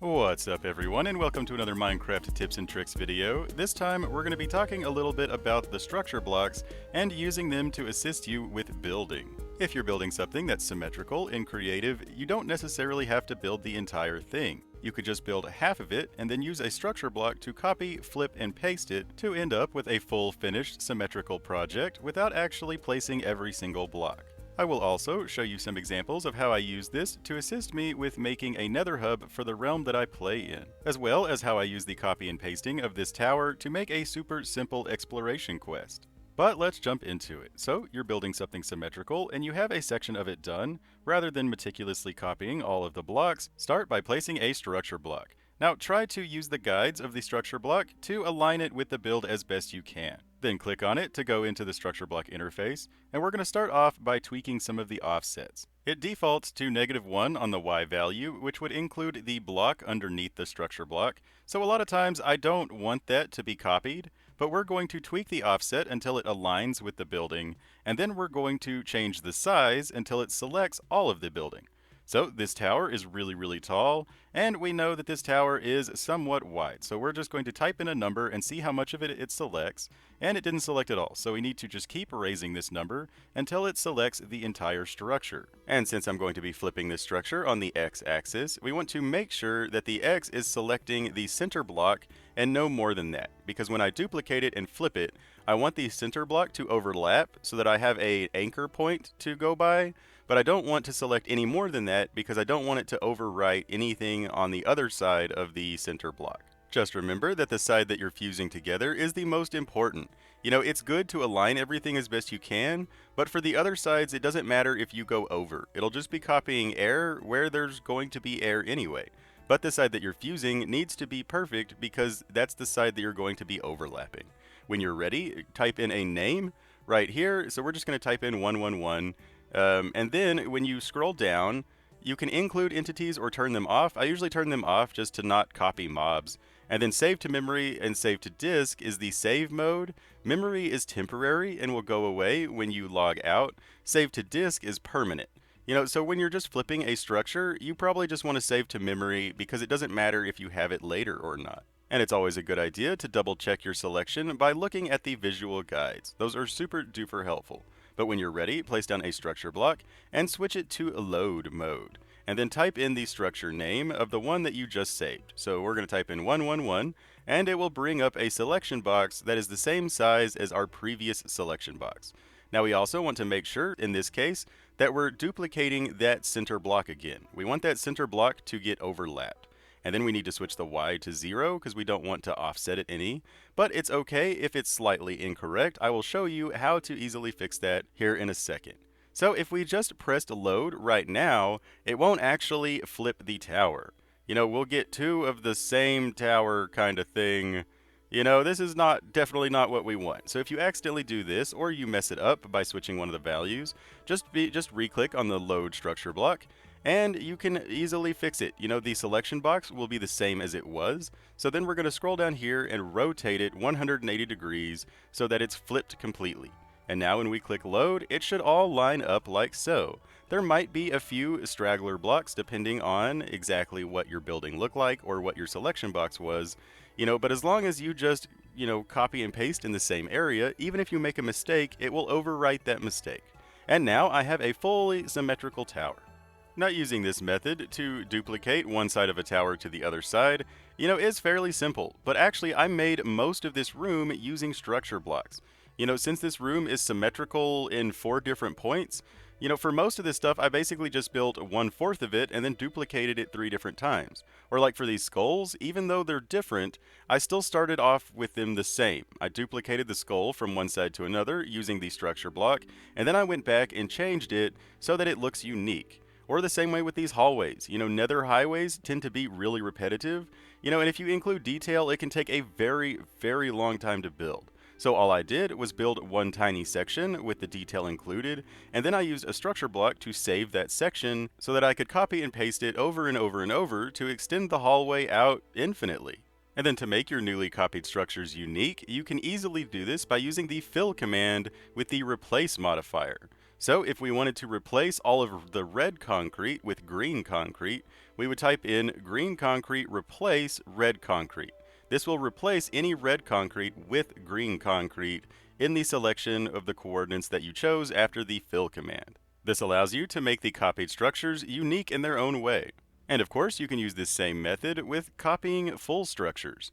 What's up everyone, and welcome to another Minecraft tips and tricks video. This time we're going to be talking a little bit about the structure blocks and using them to assist you with building. If you're building something that's symmetrical in Creative, you don't necessarily have to build the entire thing. You could just build half of it and then use a structure block to copy, flip, and paste it to end up with a full finished symmetrical project without actually placing every single block. I will also show you some examples of how I use this to assist me with making a nether hub for the realm that I play in, as well as how I use the copy and pasting of this tower to make a super simple exploration quest. But let's jump into it. So you're building something symmetrical and you have a section of it done. Rather than meticulously copying all of the blocks, start by placing a structure block. Now try to use the guides of the structure block to align it with the build as best you can. Then click on it to go into the structure block interface, and we're going to start off by tweaking some of the offsets. It defaults to -1 on the Y value, which would include the block underneath the structure block, so a lot of times I don't want that to be copied, but we're going to tweak the offset until it aligns with the building, and then we're going to change the size until it selects all of the building. So this tower is really tall, and we know that this tower is somewhat wide. So we're just going to type in a number and see how much of it selects, and it didn't select at all. So we need to just keep raising this number until it selects the entire structure. And since I'm going to be flipping this structure on the X-axis, we want to make sure that the X is selecting the center block and no more than that. Because when I duplicate it and flip it, I want the center block to overlap so that I have an anchor point to go by. But I don't want to select any more than that because I don't want it to overwrite anything on the other side of the center block. Just remember that the side that you're fusing together is the most important. You know, it's good to align everything as best you can, but for the other sides, it doesn't matter if you go over. It'll just be copying air where there's going to be air anyway. But the side that you're fusing needs to be perfect because that's the side that you're going to be overlapping. When you're ready, type in a name right here. So we're just going to type in 111. And then when you scroll down, you can include entities or turn them off. I usually turn them off just to not copy mobs. And then save to memory and save to disk is the save mode. Memory is temporary and will go away when you log out. Save to disk is permanent. You know, so when you're just flipping a structure, you probably just want to save to memory because it doesn't matter if you have it later or not. And it's always a good idea to double check your selection by looking at the visual guides. Those are super duper helpful. But when you're ready, place down a structure block and switch it to load mode. And then type in the structure name of the one that you just saved. So we're going to type in 111, and it will bring up a selection box that is the same size as our previous selection box. Now we also want to make sure, in this case, that we're duplicating that center block again. We want that center block to get overlapped. And then we need to switch the Y to 0 because we don't want to offset it any. But it's okay if it's slightly incorrect. I will show you how to easily fix that here in a second. So if we just pressed load right now, it won't actually flip the tower. You know, we'll get two of the same tower kind of thing. You know, this is definitely not what we want. So if you accidentally do this or you mess it up by switching one of the values, just re-click on the load structure block. And you can easily fix it. You know, the selection box will be the same as it was. So then we're going to scroll down here and rotate it 180 degrees so that it's flipped completely. And now when we click load, it should all line up like so. There might be a few straggler blocks depending on exactly what your building looked like or what your selection box was. You know, but as long as you just, copy and paste in the same area, even if you make a mistake, it will overwrite that mistake. And now I have a fully symmetrical tower. Not using this method to duplicate one side of a tower to the other side, is fairly simple, but actually I made most of this room using structure blocks. Since this room is symmetrical in 4 different points, for most of this stuff I basically just built 1/4 of it and then duplicated it 3 different times. Or like for these skulls, even though they're different, I still started off with them the same. I duplicated the skull from one side to another using the structure block, and then I went back and changed it so that it looks unique. Or the same way with these hallways. Nether highways tend to be really repetitive. And if you include detail, it can take a very long time to build. So all I did was build one tiny section with the detail included, and then I used a structure block to save that section so that I could copy and paste it over and over and over to extend the hallway out infinitely. And then to make your newly copied structures unique, you can easily do this by using the fill command with the replace modifier. So if we wanted to replace all of the red concrete with green concrete, we would type in green concrete replace red concrete. This will replace any red concrete with green concrete in the selection of the coordinates that you chose after the fill command. This allows you to make the copied structures unique in their own way. And of course, you can use this same method with copying full structures.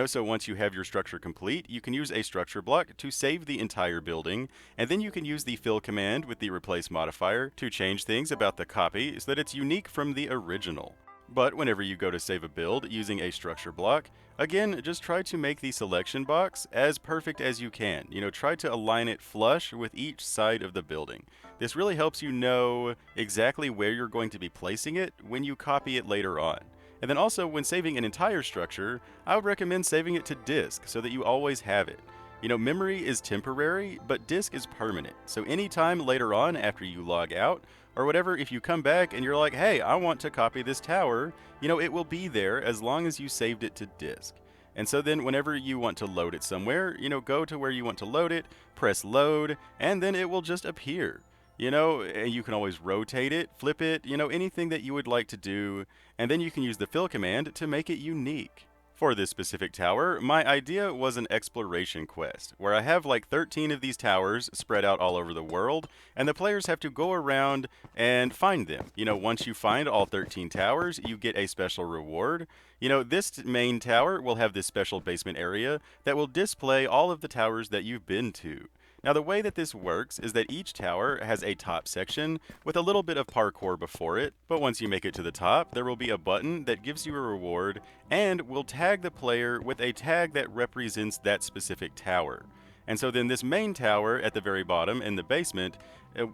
So once you have your structure complete, you can use a structure block to save the entire building, and then you can use the fill command with the replace modifier to change things about the copy so that it's unique from the original. But whenever you go to save a build using a structure block, again, just try to make the selection box as perfect as you can. Try to align it flush with each side of the building. This really helps you know exactly where you're going to be placing it when you copy it later on. And then also, when saving an entire structure, I would recommend saving it to disk so that you always have it. Memory is temporary, but disk is permanent. So anytime later on after you log out, or whatever, if you come back and you're like, hey, I want to copy this tower, it will be there as long as you saved it to disk. And so then whenever you want to load it somewhere, go to where you want to load it, press load, and then it will just appear. And you can always rotate it, flip it, anything that you would like to do, and then you can use the fill command to make it unique. For this specific tower, my idea was an exploration quest, where I have like 13 of these towers spread out all over the world, and the players have to go around and find them. Once you find all 13 towers, you get a special reward. This main tower will have this special basement area that will display all of the towers that you've been to. Now the way that this works is that each tower has a top section with a little bit of parkour before it, but once you make it to the top, there will be a button that gives you a reward and will tag the player with a tag that represents that specific tower. And so then this main tower at the very bottom in the basement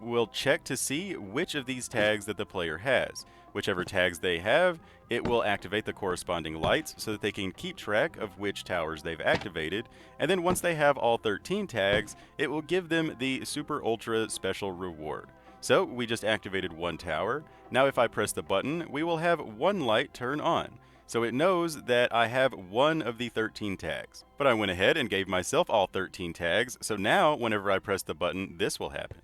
will check to see which of these tags that the player has. Whichever tags they have, it will activate the corresponding lights so that they can keep track of which towers they've activated. And then once they have all 13 tags, it will give them the super ultra special reward. So we just activated one tower. Now if I press the button, we will have one light turn on. So it knows that I have one of the 13 tags. But I went ahead and gave myself all 13 tags, so now whenever I press the button, this will happen.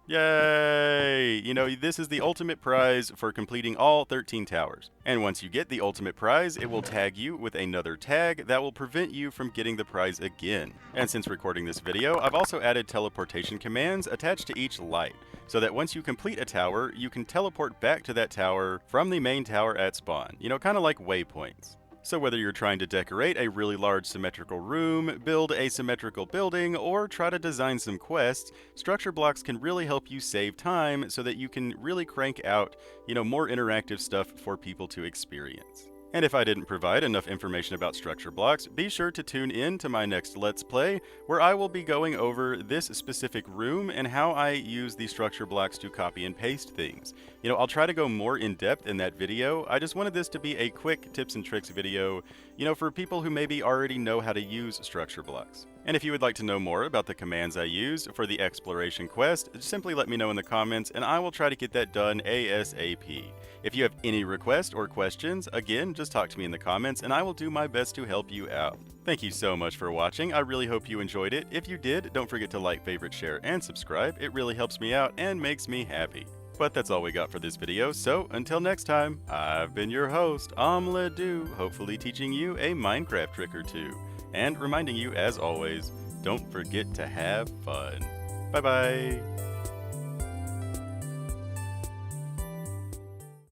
Yay! This is the ultimate prize for completing all 13 towers. And once you get the ultimate prize, it will tag you with another tag that will prevent you from getting the prize again. And since recording this video, I've also added teleportation commands attached to each light, so that once you complete a tower, you can teleport back to that tower from the main tower at spawn. Kind of like waypoints. So whether you're trying to decorate a really large symmetrical room, build a symmetrical building, or try to design some quests, structure blocks can really help you save time so that you can really crank out, more interactive stuff for people to experience. And if I didn't provide enough information about structure blocks, be sure to tune in to my next Let's Play, where I will be going over this specific room and how I use the structure blocks to copy and paste things. I'll try to go more in depth in that video. I just wanted this to be a quick tips and tricks video, for people who maybe already know how to use structure blocks. And if you would like to know more about the commands I use for the exploration quest, simply let me know in the comments and I will try to get that done ASAP. If you have any requests or questions, again, just talk to me in the comments and I will do my best to help you out. Thank you so much for watching. I really hope you enjoyed it. If you did, don't forget to like, favorite, share, and subscribe. It really helps me out and makes me happy. But that's all we got for this video, so until next time, I've been your host, OmLedu, hopefully teaching you a Minecraft trick or two. And reminding you, as always, don't forget to have fun. Bye-bye.